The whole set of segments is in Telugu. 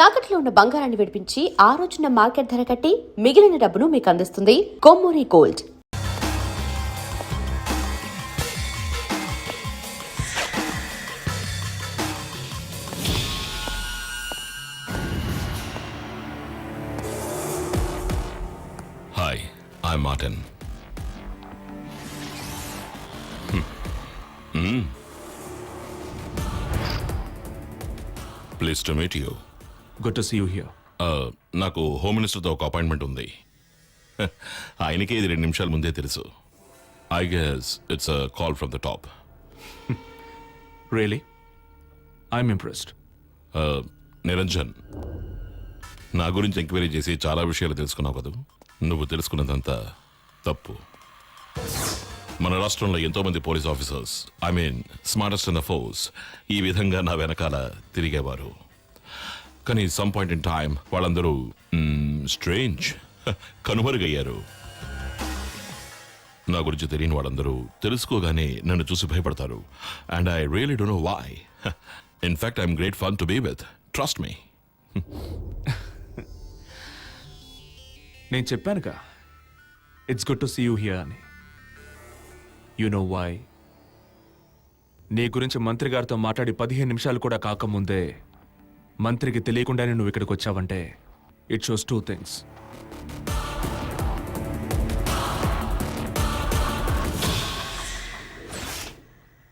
తాకట్లో ఉన్న బంగారాన్ని విడిపించి ఆ రోజున మార్కెట్ ధర కట్టి మిగిలిన డబ్బును మీకు అందిస్తుంది Kommuri gold. Hi, I'm Martin. Pleased to meet you. Good to see you here. నాకు హోమ్ మినిస్టర్తో ఒక అపాయింట్మెంట్ ఉంది. ఆయనకే ఇది 2 నిమిషాల ముందే తెలుసు. I guess it's a call from the top. Really? I'm impressed. Niranjan, నా గురించి ఎంక్వైరీ చేసి చాలా విషయాలు తెలుసుకున్నావు కదా. నువ్వు తెలుసుకున్నదంతా తప్పు. మన రాష్ట్రంలో ఎంతోమంది police officers, smartest in the force, ఈ విధంగా నా వెనకాల తిరిగేవారు. కానీ సమ్ పాయింట్ ఇన్ టైం వాళ్ళందరూ స్ట్రేంజ్ కనుమరుగయ్యారు. నా గురించి తెలియని వాళ్ళందరూ తెలుసుకోగానే నన్ను చూసి భయపడతారు. And I really don't know why. In fact I'm great fun to be with. Trust me. నేను చెప్పానుగా, it's good to see you here అని. You know why? నీ గురించి మంత్రి గారితో మాట్లాడి 15 నిమిషాలు కూడా కాకముందే మంత్రికి తెలియకుండానే నువ్వు ఇక్కడికి వచ్చావంటే ఇట్ షోస్ 2 things.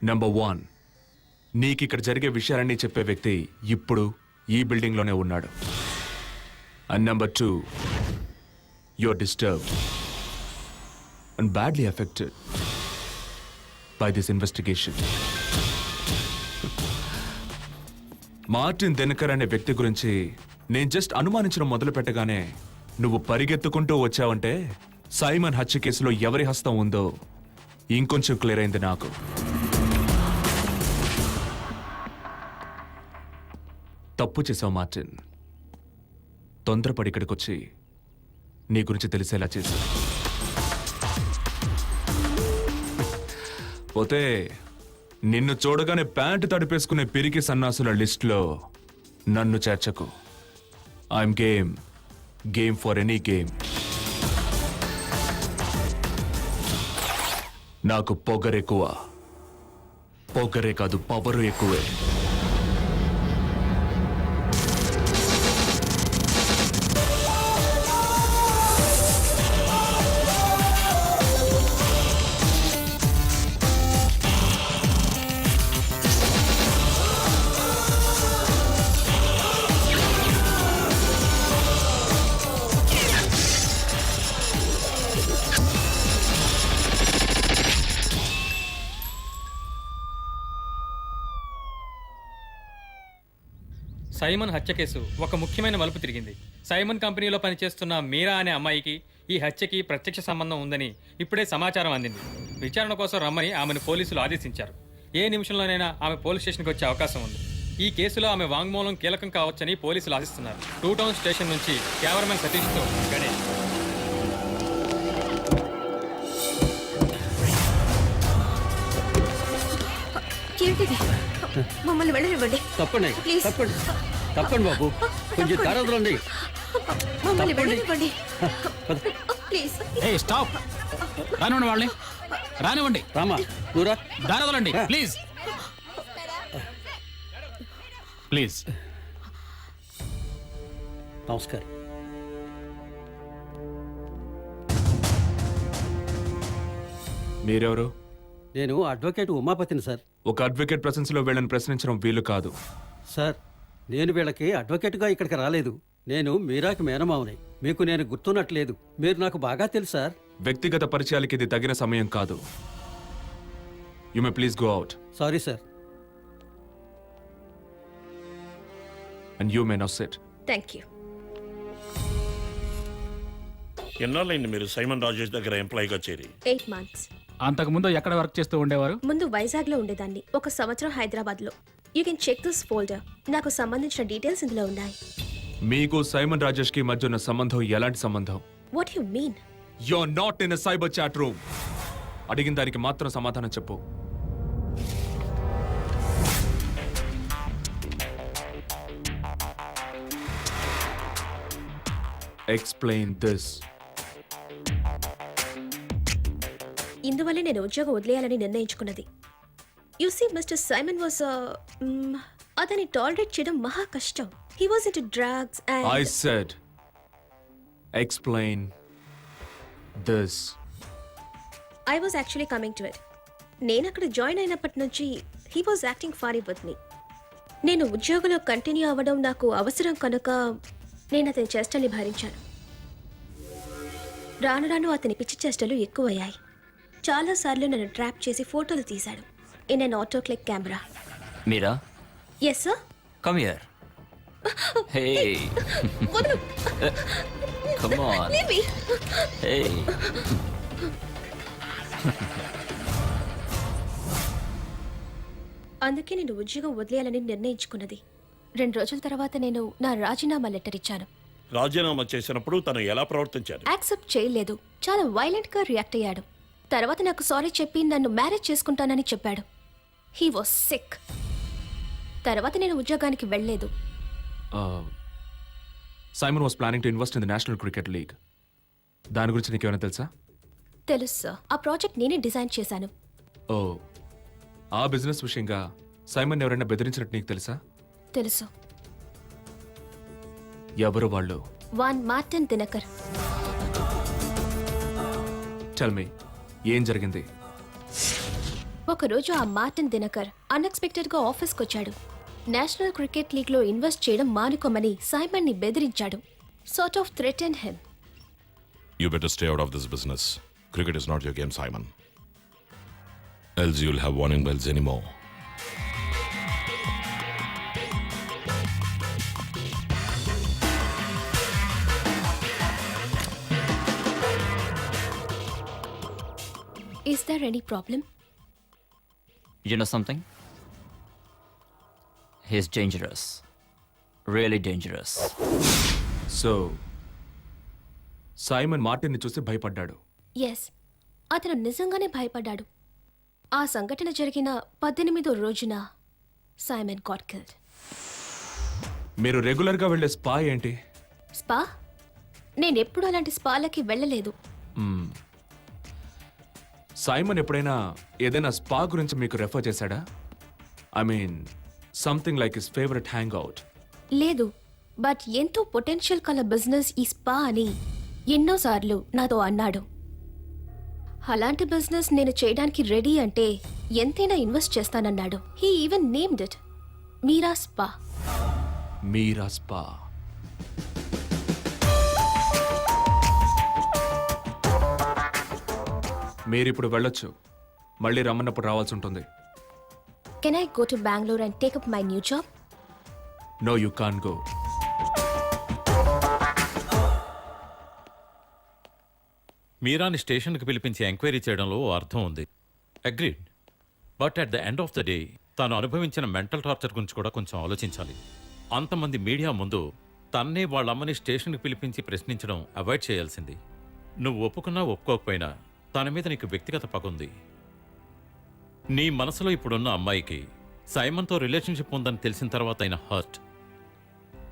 Number 1, నీకు ఇక్కడ జరిగే విషయాలన్నీ చెప్పే వ్యక్తి ఇప్పుడు ఈ బిల్డింగ్లోనే ఉన్నాడు. And Number 2, you're disturbed and badly affected by this investigation. Martin Dinakar అనే వ్యక్తి గురించి నేను జస్ట్ అనుమానించడం మొదలు పెట్టగానే నువ్వు పరిగెత్తుకుంటూ వచ్చావంటే సైమన్ హత్య కేసులో ఎవరి హస్తం ఉందో ఇంకొంచెం క్లియర్ అయింది నాకు. తప్పు చేసావు మార్టిన్. తొందరపడి ఇక్కడికి వచ్చి నీ గురించి తెలిసేలా చేశావు. పోతే నిన్ను చూడగానే ప్యాంటు తడిపేసుకునే పిరికి సన్నాసుల లిస్టులో నన్ను చేర్చకు. I'm game for any game. నాకు పొగరెక్కువ. పొగరే కాదు, పవరు ఎక్కువే. సైమన్ హత్య కేసు ఒక ముఖ్యమైన మలుపు తిరిగింది. సైమన్ కంపెనీలో పనిచేస్తున్న మీరా అనే అమ్మాయికి ఈ హత్యకి ప్రత్యక్ష సంబంధం ఉందని ఇప్పుడే సమాచారం అందింది. విచారణ కోసం రమ్మని ఆమెను పోలీసులు ఆదేశించారు. ఏ నిమిషంలోనైనా ఆమె పోలీస్ స్టేషన్కి వచ్చే అవకాశం ఉంది. ఈ కేసులో ఆమె వాంగ్మూలం కీలకం కావచ్చని పోలీసులు ఆశిస్తున్నారు. 2 టౌన్ స్టేషన్ నుంచి కెమెరామెన్ సతీష్తో గణేష్. మమ్మల్ని వెళ్ళనివ్వండి. తప్పండి, తప్పండి, తప్పండి బాబు, కొంచెం తరదలండి. మమ్మల్ని వెళ్ళనివ్వండి ప్లీజ్. స్టాప్. రానివ్వండి, వాళ్ళని రానివ్వండి. రామా, దూరా దారదలండి ప్లీజ్. ప్లీజ్. నమస్కారం. మీరెవరు? నేను అడ్వకేట్ ఉమాపతిని సార్. ఒక అడ్వకేట్ ప్రెసెన్స్ లో వీళ్ళని ప్రశ్నించడం వీలు కాదు. సార్, నేను వీళ్ళకి అడ్వకేట్గా ఇక్కడికి రాలేదు. నేను మీరాకి మేనమావని. మీకు నేను గుర్తున్నట్లేదు. మీరు నాకు బాగా తెలుసు సార్. వ్యక్తిగత పరిచయాలకి ఇది తగిన సమయం కాదు. You may please go out. Sorry sir. And you may now sit. Thank you. ఎన్నాళ్ళైంది మీరు సైమన్ రాజేష్ దగ్గర ఎంప్లాయీగా చేరి? 8 months. అంతకుముందు ఎక్కడ వర్క్ చేస్తూ ఉండేవారు? ముందు వైజాగ్ లో ఉండేదాన్ని. 1 సంవత్సరం హైదరాబాద్ లో. You can check this folder. నాకు సంబంధించిన డీటెయిల్స్ ఇందులో ఉన్నాయి. మీకు సైమన్ రాజేష్ కి మధ్య ఉన్న సంబంధం ఎలాంటి సంబంధం? What you mean? You are not in a cyber chat room. అడిగిన దానికి మాత్రం సమాధానం చెప్పు. Explain this. ఇందువల్లే నేను ఉద్యోగం వదిలేయాలని నిర్ణయించుకున్నది. You see mister Simon was అతన్ని టాలరేట్ చేయడం మహా కష్టం. He was into drugs I and said, explain this. I was actually coming to it. నేను అక్కడ జాయిన్ అయినప్పటి నుంచి he was acting fairy with me. నేను ఉద్యోగంలో కంటిన్యూ అవ్వడం నాకు అవసరం కనుక నేను అతని చేష్టల్ని భరించాను. రాను రాను అతని పిచ్చి చేష్టలు ఎక్కువయ్యాయి. చాలాసార్లు నన్ను ట్రాప్ చేసి ఫోటోలు తీశాడు in an auto click camera. Mira, yes sir. come here. Hey, వదలు. come on. Leave me. Hey. అందుకే నేను ఉద్యోగం వదిలేయాలని నిర్ణయించుకున్నది. 2 రోజుల తర్వాత నేను నా రాజీనామా లెటర్ ఇచ్చాను. రాజీనామా చేసినప్పుడు తను ఎలా ప్రవర్తించారు? యాక్సెప్ట్ చేయలేదు. చాలా వైలెంట్ గా రియాక్ట్ అయ్యాడు. తర్వాత నాకు సారీ చెప్పి నన్ను మ్యారేజ్ చేసుకుంటానని చెప్పాడు. He was sick. తర్వాత నేను ఉద్యోగానికి వెళ్ళలేదు. Simon was planning to invest in the National Cricket League. దాని గురించి నీకేమైనా తెలుసా? తెలుసు సార్. ఆ ప్రాజెక్ట్ నేనే డిజైన్ చేశాను. ఓ, ఆ బిజినెస్ విషయంగా సైమన్ ఎవరైనా బెదిరించినట్టు నీకు తెలుసా? తెలుసు. ఎవరు వాళ్ళు? Van Martin Dinakar. Tell me, ఏం జరిగింది? ఒకరోజు ఆ మార్టిన్ దినకర్ అన్ఎక్స్పెక్టెడ్ గా ఆఫీస్కి వచ్చాడు. నేషనల్ క్రికెట్ లీగ్ లో ఇన్వెస్ట్ చేయడం మానుకోమని సైమన్ ని బెదిరించాడు. Sort of threaten him. You better stay out of this business. Cricket is not your game, Simon. Else you'll have warning bells anymore. Is there any problem? You know something? He's dangerous. Really dangerous. So Simon మార్టిన్ని చూసి భయపడ్డాడు. ఎస్, అతను నిజంగానే భయపడ్డాడు. ఆ సంఘటన జరిగిన 18వ రోజున సైమన్ గాట్ కిల్డ్. మీరు రెగ్యులర్గా వెళ్ళే స్పా ఏంటి? స్పా? నేనెప్పుడు అలాంటి స్పాలకి వెళ్ళలేదు. సైమన్ ఎప్పుడైనా ఏదైనా స్పా గురించి మీకు రెఫర్ చేశాడా? I mean something like his favourite hang out. లేదు, బట్ ఎంతో పొటెన్షియల్ కల బిజినెస్ ఈ స్పా అని ఎన్నోసార్లు నాతో అన్నాడు. అలాంటి బిజినెస్ నేను చేయడానికి రెడీ అంటే ఎంతైనా ఇన్వెస్ట్ చేస్తానన్నాడు. He even named it Meera spa. Meera spa. మీరిప్పుడు వెళ్ళొచ్చు. మళ్ళీ రమ్మన్నప్పుడు రావాల్సి ఉంటుంది. Can I go to Bengaluru and take up my new job? No, you can go. మీరాని స్టేషన్కి పిలిపించి ఎంక్వైరీ చేయడంలో ఓ అర్థం ఉంది. Agreed. But at the end of the day తాను అనుభవించిన మెంటల్ టార్చర్ గురించి కూడా కొంచెం ఆలోచించాలి. అంతమంది మీడియా ముందు తన్నే వాళ్ళమ్మని స్టేషన్కి పిలిపించి ప్రశ్నించడం అవాయిడ్ చేయాల్సింది. నువ్వు ఒప్పుకున్నా ఒప్పుకోకపోయినా తన మీద నీకు వ్యక్తిగత పగుంది. నీ మనసులో ఇప్పుడున్న అమ్మాయికి సైమన్తో రిలేషన్షిప్ ఉందని తెలిసిన తర్వాత అయిన hurt.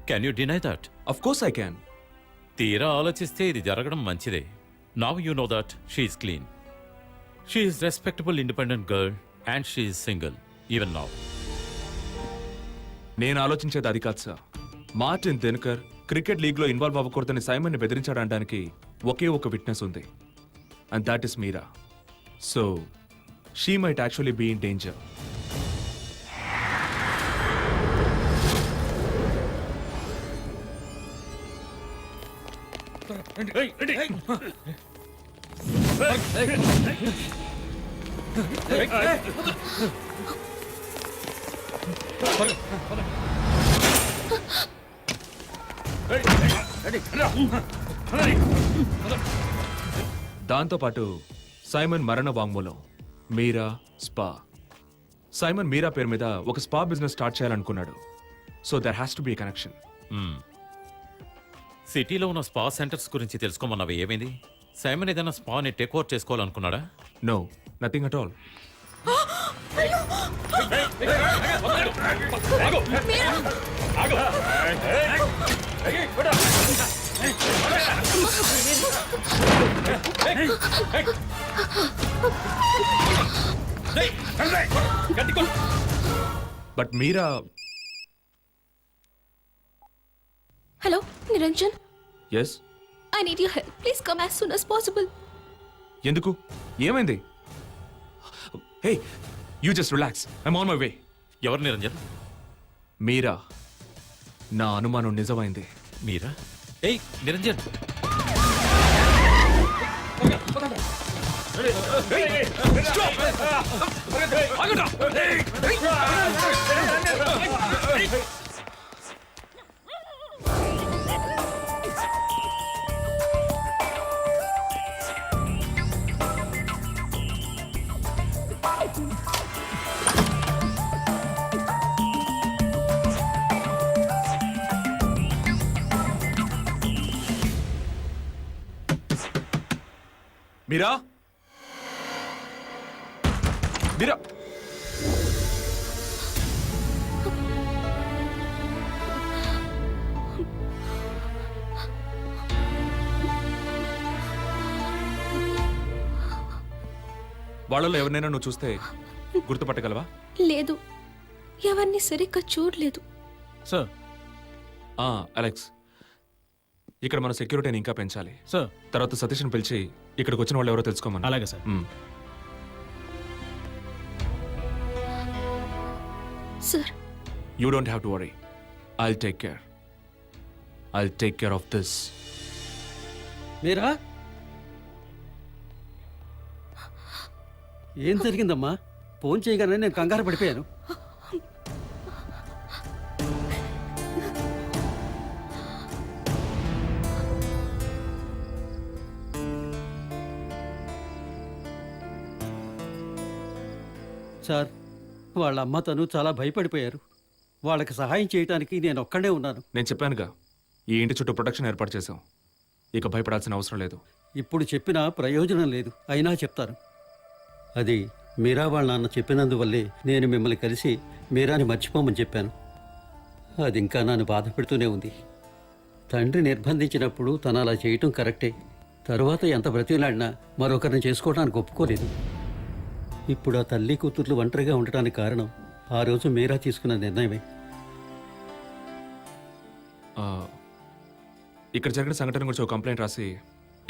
Can you deny that? Of course I can. తీరా ఆలోచిస్తే ఇది జరగడం మంచిదే. Now you know that she is clean. She is respectable, independent girl and she is single, even now. నేను ఆలోచించేది అది కాదు సార్. మార్టిన్ దినకర్ క్రికెట్ లీగ్లో ఇన్వాల్వ్ అవ్వకూడదని సైమన్ని బెదిరించాడనడానికి ఒకే ఒక విట్నెస్ ఉంది, and that is Meera. So she might actually be in danger. దాంతోపాటు సైమన్ మరణ వాంగ్మూలం, మీరా స్పా. సైమన్ మీరా పేరు మీద ఒక స్పా బిజినెస్ స్టార్ట్ చేయాలనుకున్నాడు. So there has to be a connection. సిటీలో ఉన్న స్పా సెంటర్స్ గురించి తెలుసుకోమన్నవి ఏమైంది? సైమన్ ఏదైనా స్పాని టేక్ ఓవర్ చేసుకోవాలనుకున్నాడా? No, nothing at all. Meera! But Meera hello Niranjan, yes, I need you help. Please come as soon as possible. ఎందుకు, ఏమైంది? Hey, you just relax, I'm on my way. ఎవరు నిరంజన్? మీరా, నా అనుమానం నిజమైంది. మీరా? ఏయ్ నిరంజన్, మీరా, మీరా, వాళ్ళలో ఎవరినైనా నువ్వు చూస్తే గుర్తుపట్టగలవా? లేదు, ఎవరిని సరిగ్గా చూడలేదు. సార్, అలెక్స్, ఇక్కడ మన సెక్యూరిటీని ఇంకా పెంచాలి. సార్. తర్వాత సతీష్ని పిలిచి ఇక్కడికి వచ్చిన వాళ్ళు ఎవరో తెలుసుకోమని. అలాగే sir. Sir, you don't have to worry, I'll take care. I'll take care of this. Meera, ఏం జరిగిందమ్మా? ఫోన్ చేయగానే నేను కంగారు పడిపోయాను. సార్, వాళ్ళ అమ్మ తను చాలా భయపడిపోయారు. వాళ్ళకి సహాయం చేయడానికి నేను ఒక్కడే ఉన్నాను. నేను చెప్పానుగా, ఈ ఇంటి చుట్టూ ప్రొటెక్షన్ ఏర్పాటు చేశాం. ఇక భయపడాల్సిన అవసరం లేదు. ఇప్పుడు చెప్పినా ప్రయోజనం లేదు, అయినా చెప్తాను. అది మీరా వాళ్ళ నాన్న చెప్పినందువల్లే నేను మిమ్మల్ని కలిసి మీరాని మర్చిపోమని చెప్పాను. అది ఇంకా నన్ను బాధ పెడుతూనే ఉంది. తండ్రి నిర్బంధించినప్పుడు తను అలా చేయటం కరెక్టే. తరువాత ఎంత బ్రతిలాడినా మరొకరిని చేసుకోవడానికి ఒప్పుకోలేదు. ఇప్పుడు ఆ తల్లి కూతుర్లు ఒంటరిగా ఉండటానికి కారణం ఆ రోజు మీరా తీసుకున్న నిర్ణయమే. ఇక్కడ జరిగిన సంఘటన గురించి ఒక కంప్లైంట్ రాసి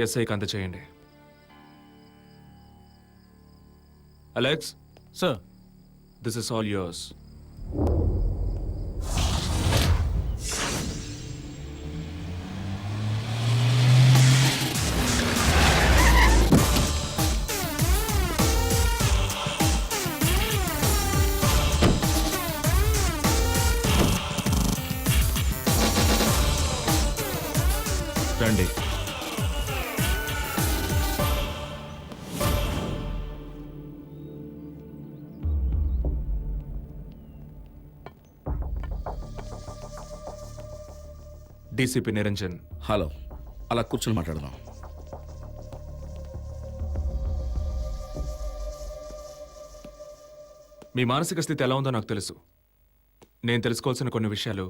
ఎస్ఐకి అందచేయండి. Alex, sir. This is all yours. రండి. డీసీపీ నిరంజన్. హలో, అలా కూర్చొని మాట్లాడదాం. మీ మానసిక స్థితి ఎలా ఉందో నాకు తెలుసు. నేను తెలుసుకోవాల్సిన కొన్ని విషయాలు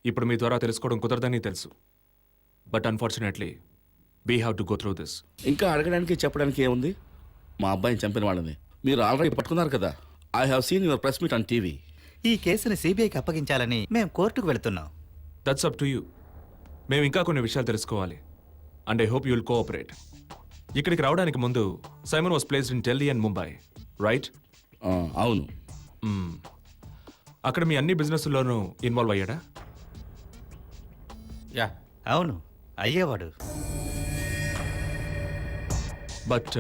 ఇప్పుడు మీ ద్వారా తెలుసుకోవడం కుదరదని తెలుసు. But unfortunately we have to go through this. ఇంకా అడగడానికి చెప్పడానికి ఏముంది? మా అబ్బాయిని చంపిన వాళ్ళని మీరు ఆల్రెడీ పట్టుకున్నారు కదా. I have seen your press meet on TV. ఈ కేసుని సిబిఐకి అప్పగించాలని మేము కోర్టుకు వెళుతున్నాం. That's up to you. మేము ఇంకా కొన్ని విషయాలు తెలుసుకోవాలి. And I hope you will cooperate. ఇక్కడికి రావడానికి ముందు Simon was placed in Delhi and Mumbai, right? అవును. అక్కడ మీ అన్ని బిజినెస్లోనూ ఇన్వాల్వ్ అయ్యాడా? యా, అవును, అయ్యేవాడు. బట్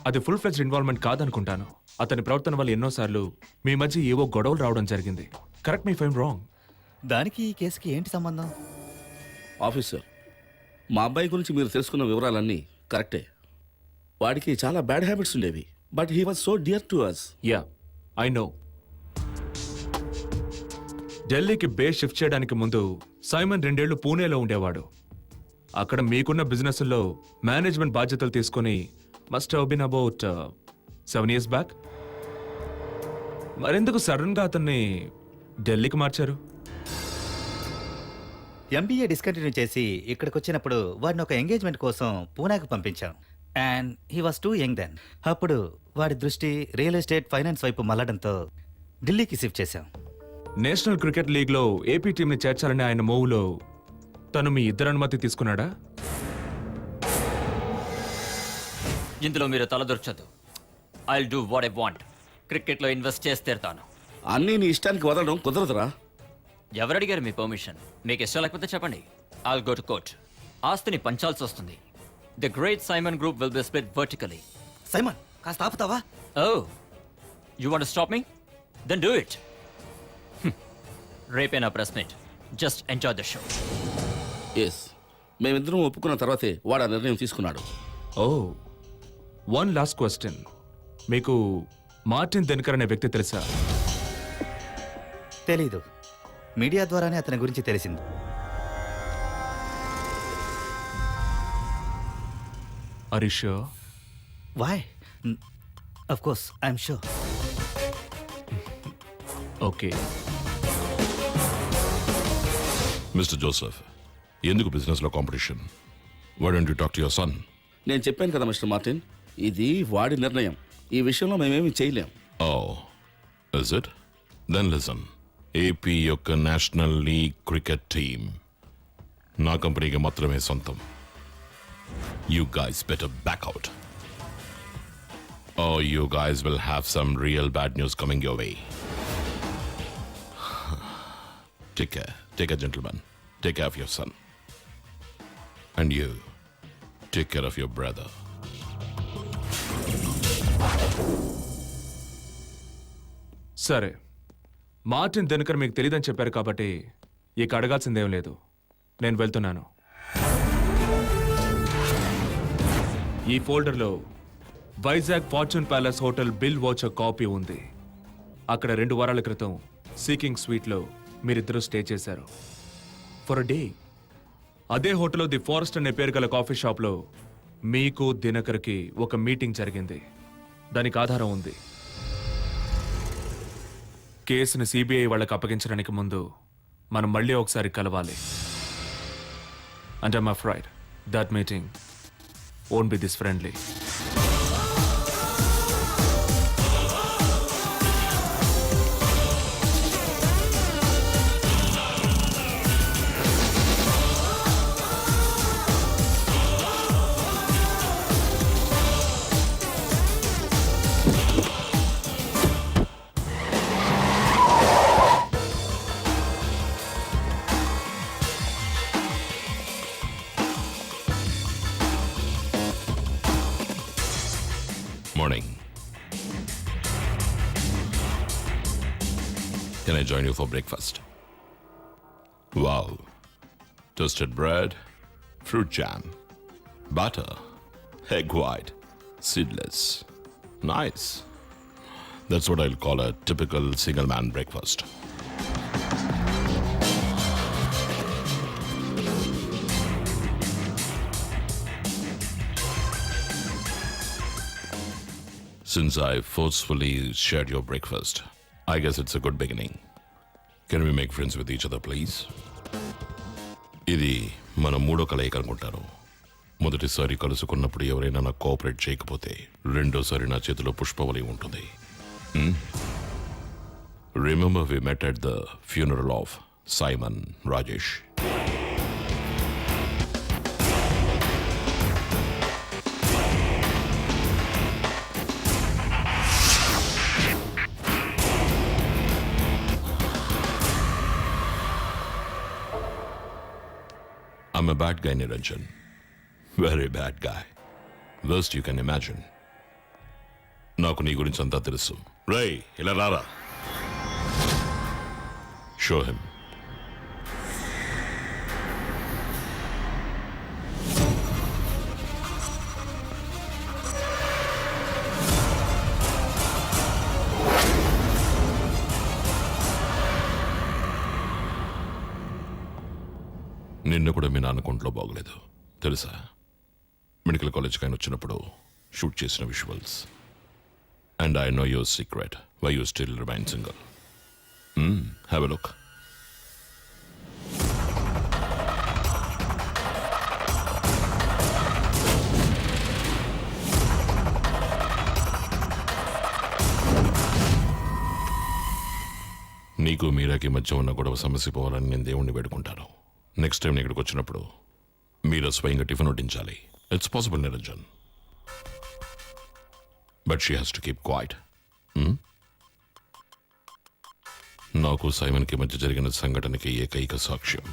అది ఫుల్ ఫ్లెజ్డ్ ఇన్వాల్వ్మెంట్ కాదనుకుంటాను. అతని ప్రవర్తన వల్ల ఎన్నోసార్లు మీ మధ్య ఏవో గొడవలు రావడం జరిగింది. Correct me if I'm wrong. దానికి ఈ కేసుకి ఏంటి సంబంధం? ఆఫీసర్, మా అబ్బాయి గురించి మీరు తెలుసుకున్న వివరాలన్నీ కరెక్టే. వాడికి చాలా బ్యాడ్ హ్యాబిట్స్ ఉండేవి. But he was so dear to us. Yeah, I know. ఢిల్లీకి బేస్ షిఫ్ట్ చేయడానికి ముందు సైమన్ 2 ఏళ్లు పూణేలో ఉండేవాడు. అక్కడ మీకున్న బిజినెస్లో మేనేజ్మెంట్ బాధ్యతలు తీసుకుని must have been about 7 years back. మరెందుకు సడన్గా అతన్ని ఢిల్లీకి మార్చారు? ఎంబీఏ డిస్కంటిన్యూ చేసి ఇక్కడికి వచ్చినప్పుడు వాడిని ఒక ఎంగేజ్మెంట్ కోసం పూనాకు పంపించాం. And he was too young then. అప్పుడు వాడి దృష్టి రియల్ ఎస్టేట్ ఫైనాన్స్ వైపు మళ్ళడంతో ఢిల్లీకి షిఫ్ట్ చేశాం. నేషనల్ క్రికెట్ లీగ్లో ఏపీ టీంని చేర్చాలని ఆయన మూవ్లో తను మీ ఇద్దరు అనుమతి తీసుకున్నాడా? ఇందులో మీరు తలదొరచదు. I do what I want. క్రికెట్లో ఇన్వెస్ట్ చేసి తీరుతాను. అన్నీ నీ ఇష్టానికి వదలడం కుదరదురా. ఎవరు అడిగారు మీ పర్మిషన్? మీకు ఇష్టం లేకపోతే చెప్పండి. I'll go to court. ఆస్తిని పంచాల్సి వస్తుంది. The great Simon group will be split vertically. Simon, కాస్త ఆపుతావా? Oh, you want stop me? Then do it. రేపే నా press meet. Just enjoy the show. Yes, మేమిద్దరం ఒప్పుకున్న తర్వాతే వాడు ఆ నిర్ణయం తీసుకున్నాడు. Oh, one last question. మీకు మార్టిన్ దినకర్ అనే వ్యక్తి తెలుసా? తెలీదు. మీడియా ద్వారానే అతని గురించి తెలిసింది. Are you sure? Why? Of course I'm sure. Okay. Mister Joseph, ఎందుకు బిజినెస్లో competition? Why don't you talk to your son? నేను చెప్పాను కదా మిస్టర్ మార్టిన్, ఇది వాడి నిర్ణయం. ఈ విషయంలో మేమేమీ చేయలేం. Oh, is it? Then listen. AP యొక్క నేషనల్ లీగ్ క్రికెట్ టీమ్ నా కంపెనీకి మాత్రమే సొంతం. You guys better back out. Or you guys will have some real bad news coming your way. Take care, gentlemen. Take care of your son. And you, take care of your brother. సరే, మార్టిన్ దినకర్ మీకు తెలియదని చెప్పారు కాబట్టి ఇక అడగాల్సిందేం లేదు. నేను వెళ్తున్నాను. ఈ ఫోల్డర్లో Vizag fortune palace hotel bill voucher copy ఉంది. అక్కడ 2 వారాల క్రితం సీకింగ్ స్వీట్లో మీరిద్దరూ స్టే చేశారు ఫర్ అ డే. అదే హోటల్లో ది ఫారెస్ట్ అనే పేరు గల కాఫీ షాప్లో మీకు దినకర్కి ఒక మీటింగ్ జరిగింది. దానికి ఆధారం ఉంది. కేసుని సిబిఐ వాళ్ళకి అప్పగించడానికి ముందు మనం మళ్ళీ ఒకసారి కలవాలి. And I'm afraid that meeting won't be this friendly. Morning. Can I join you for breakfast? Wow. Toasted bread, fruit jam, butter, egg white, seedless. Nice. That's what I'll call a typical single man breakfast. Since I forcefully shared your breakfast, I guess it's a good beginning. Can we make friends with each other, please? ఇది మన 3వ కలయిక అనుకుంటాను. మొదటిసారి కలుసుకున్నప్పుడు ఎవరైనా నాకు కోఆపరేట్ చేయకపోతే రెండోసారి నా చేతిలో పుష్పవలి ఉంటుంది. Remember we met at the funeral of Simon Rajesh. I'm a bad guy, Niranjan. Very bad guy. Worst you can imagine. నాకు నీ గురించి అంతా తెలుసు. రేయ్, ఇలా రారా. Show him. నిన్న కూడా మీ నాన్న కొంట్లో బాగలేదు తెలుసా? మెడికల్ కాలేజ్కి ఆయన వచ్చినప్పుడు షూట్ చేసిన visuals. And I know your secret why you still remain single. Have a look. నీకు మీరాకి మధ్య ఉన్న గొడవ సమస్య పోవాలని నేను దేవుణ్ణి వేడుకుంటాను. నెక్స్ట్ టైం ఇక్కడికి వచ్చినప్పుడు మీరా స్వయంగా టిఫిన్ వడ్డించాలి. It's possible Niranjan, but she has to keep quiet. నాకు సైమన్కి మధ్య జరిగిన సంఘటనకి ఏకైక సాక్ష్యం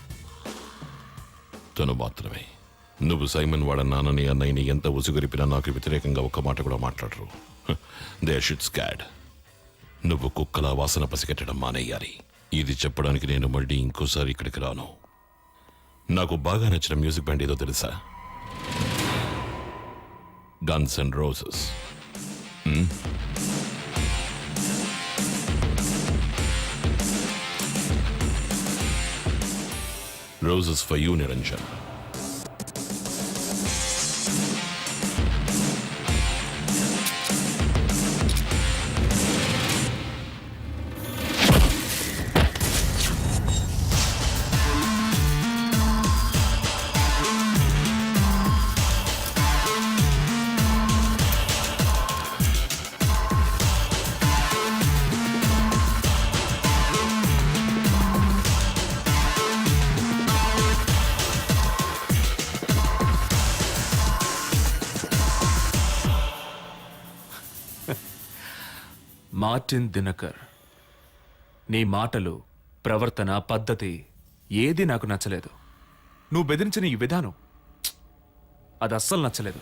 తను మాత్రమే. నువ్వు సైమన్ వాళ్ళ నాన్నని అన్నయ్యని ఎంత ఉసుగొరిపినా నాకు వ్యతిరేకంగా ఒక్క మాట కూడా మాట్లాడరు. They should scared. నువ్వు కుక్కల వాసన పసిగట్టడం మానేయాలి. ఇది చెప్పడానికి నేను మళ్ళీ ఇంకోసారి ఇక్కడికి రాను. నాకు బాగా నచ్చిన మ్యూజిక్ బ్యాండ్ ఏదో తెలుసా? Guns and roses. Roses for you, Niranjan. Martin Dinakar, నీ మాటలు, ప్రవర్తన, పద్ధతి ఏది నాకు నచ్చలేదు. నువ్వు బెదిరించిన ఈ విధానం అది అస్సలు నచ్చలేదు.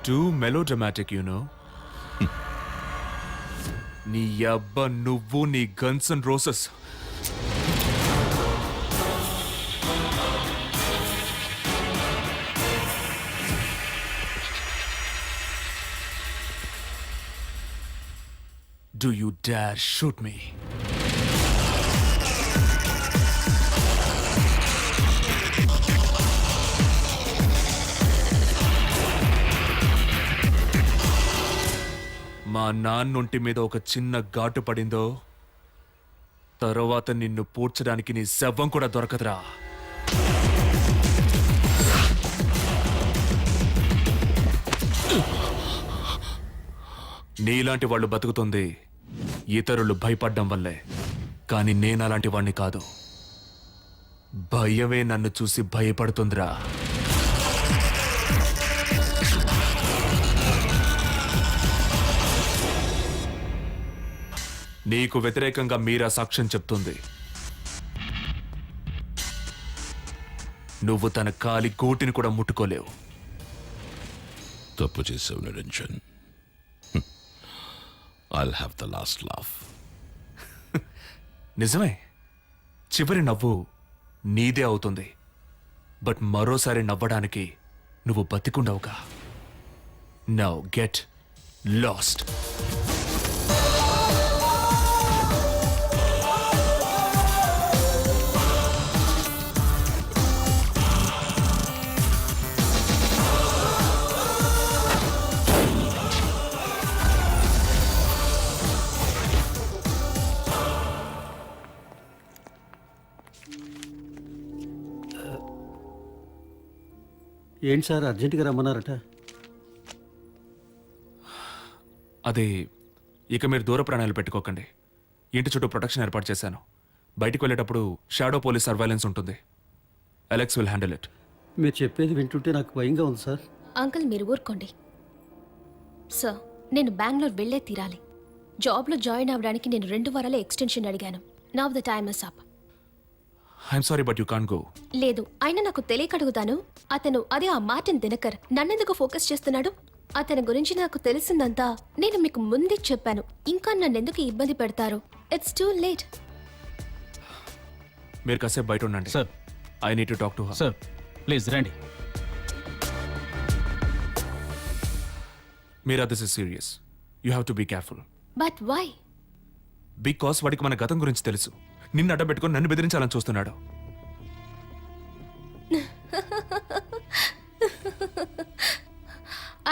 Too melodramatic you know. నీ అబ్బ నువ్వు నీ guns and roses. Do you dare shoot me? మా నాన్నొంటి మీద ఒక చిన్న ఘాటు పడిందో తర్వాత నిన్ను పూడ్చడానికి నీ శవం కూడా దొరకదురా. నీలాంటి వాళ్ళు బతుకుతుంది ఇతరులు భయపడ్డం వల్లే, కానీ నేను అలాంటి వాణ్ణి కాదు. భయమే నన్ను చూసి భయపడుతుందిరా. నీకు వ్యతిరేకంగా మీరా సాక్ష్యం చెప్తుంది. నువ్వు తన కాలి గోటిని కూడా ముట్టుకోలేవు. తప్పు చేసావు Niranjan. I'll have the last laugh. నిజమే, చివరి నవ్వు నీదే అవుతుంది. బట్ మరోసారి నవ్వడానికి నువ్వు బతికుండవుగా. Now get lost. ఏంటి సార్ అర్జెంటుగా రమ్మన్నారట? అది ఇక మీరు దూర ప్రాణాలు పెట్టుకోకండి. ఇంటి చుట్టూ ప్రొటెక్షన్ ఏర్పాటు చేశాను. బయటికి వెళ్ళేటప్పుడు షాడో పోలీస్ సర్వైలెన్స్ ఉంటుంది. Alex will handle it. మీరు చెప్పేది వింటుంటే నాకు భయంగా ఉంది సార్. అంకుల్ మీరు ఊరుకోండి. సార్ నేను బెంగళూరు వెళ్ళే తీరాలి. జాబ్లో జాయిన్ అవ్వడానికి నేను 2 వారాల ఎక్స్టెన్షన్ అడిగాను. Now the time is up. I'm sorry but you can't go. లేదు, అయినా నాకు తెలియక అడుగుతాను. అతను అదే ఆ మార్టిన్ దినకర్ నన్నెందుకు ఫోకస్ చేస్తున్నాడు? అతని గురించి నాకు తెలిసిందంతా నేను మీకు ముందే చెప్పాను. ఇంకా నన్నెందుకు ఇబ్బంది పెడతారు? It's too late. మీరు కాసేపు బయట ఉండండి sir. I need to talk to her. Sir please రండి. Meera, this is serious. You have to be careful. But why? Because వాడికి మన గతం గురించి తెలుసు. నిన్ను అడ్డబెట్టుకొని నన్ను బెదిరించాలని చూస్తున్నాడు.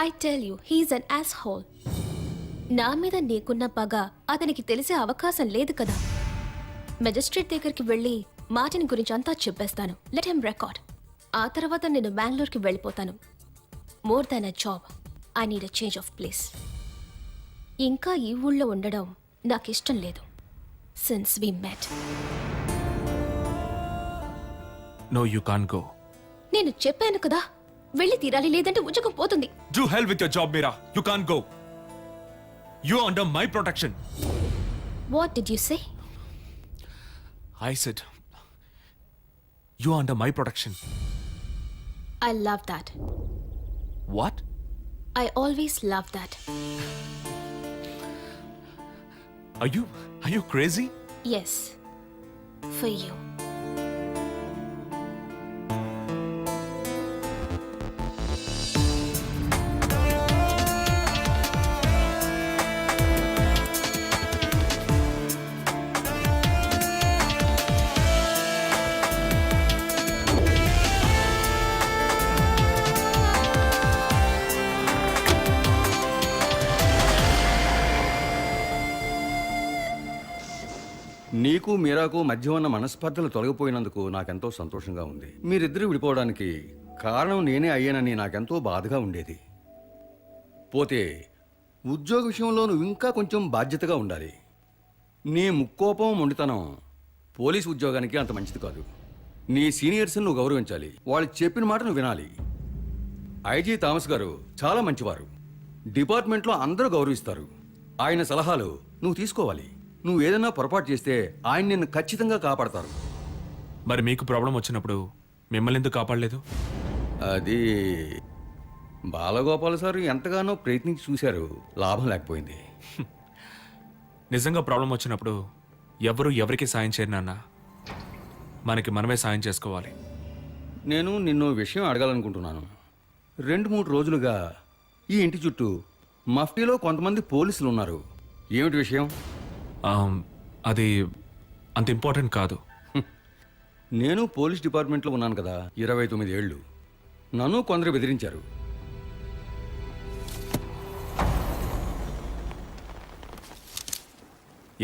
ఐ టెల్ యూ హీఈస్ అన్ యాస్హోల్. నా మీద నీకున్న పగ అతనికి తెలిసే అవకాశం లేదు కదా. మెజిస్ట్రేట్ దగ్గరికి వెళ్ళి మార్టిన్ గురించి అంతా చెప్పేస్తాను. Let him record. ఆ తర్వాత నేను బెంగళూరుకి వెళ్ళిపోతాను. More than a job, I need a change of place. ఇంకా ఈ ఊళ్ళో ఉండడం నాకు ఇష్టం లేదు. since we met. No you can go. నేను చెప్పాను కదా, వెళ్ళి తీరాలి, లేదంటే ఉద్యోగం పోతుంది. Do hell with your job, Meera. You can't go. You're under my protection. What did you say? I said, you're under my protection. I love that. What? I always love that. Are you crazy? Yes, for you. నీకు మీరాకు మధ్య ఉన్న మనస్పర్ధలు తొలగిపోయినందుకు నాకెంతో సంతోషంగా ఉంది. మీరిద్దరూ విడిపోవడానికి కారణం నేనే అయ్యానని నాకెంతో బాధగా ఉండేది. పోతే ఉద్యోగ విషయంలో నువ్వు ఇంకా కొంచెం బాధ్యతగా ఉండాలి. నీ ముక్కోపం మొండితనం పోలీసు ఉద్యోగానికి అంత మంచిది కాదు. నీ సీనియర్స్ని నువ్వు గౌరవించాలి. వాళ్ళు చెప్పిన మాట నువ్వు వినాలి. ఐజీ థామస్ గారు చాలా మంచివారు. డిపార్ట్మెంట్లో అందరూ గౌరవిస్తారు. ఆయన సలహాలు నువ్వు తీసుకోవాలి. నువ్వు ఏదైనా పొరపాటు చేస్తే ఆయన నిన్ను ఖచ్చితంగా కాపాడతారు. మరి మీకు ప్రాబ్లం వచ్చినప్పుడు మిమ్మల్ని ఎందుకు కాపాడలేదు? అది బాలగోపాల్ సార్ ఎంతగానో ప్రయత్నించి చూశారు, లాభం లేకపోయింది. నిజంగా ప్రాబ్లం వచ్చినప్పుడు ఎవరు ఎవరికి సాయం చేయరు నాన్న. మనకి మనమే సాయం చేసుకోవాలి. నేను నిన్ను విషయం అడగాలనుకుంటున్నాను. 2-3 రోజులుగా ఈ ఇంటి చుట్టూ మఫ్టీలో కొంతమంది పోలీసులు ఉన్నారు. ఏమిటి విషయం? అది అంత ఇంపార్టెంట్ కాదు. నేను పోలీస్ డిపార్ట్మెంట్లో ఉన్నాను కదా 29 ఏళ్ళు. నన్ను కొందరు బెదిరించారు.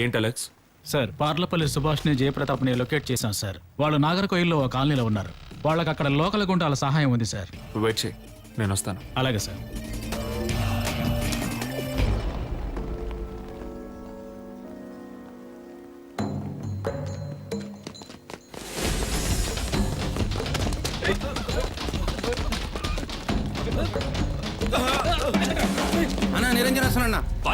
ఏంటి అలెక్స్? సార్, పార్లపల్లి సుభాష్ని జయప్రతాప్ని లొకేట్ చేశాం సార్. వాళ్ళు నాగర్కోయిల్లో ఒక కాలనీలో ఉన్నారు. వాళ్ళకి అక్కడ లోకల్ గుండాల సహాయం ఉంది సార్. వెయిట్ చేయి, నేను వస్తాను. అలాగే సార్.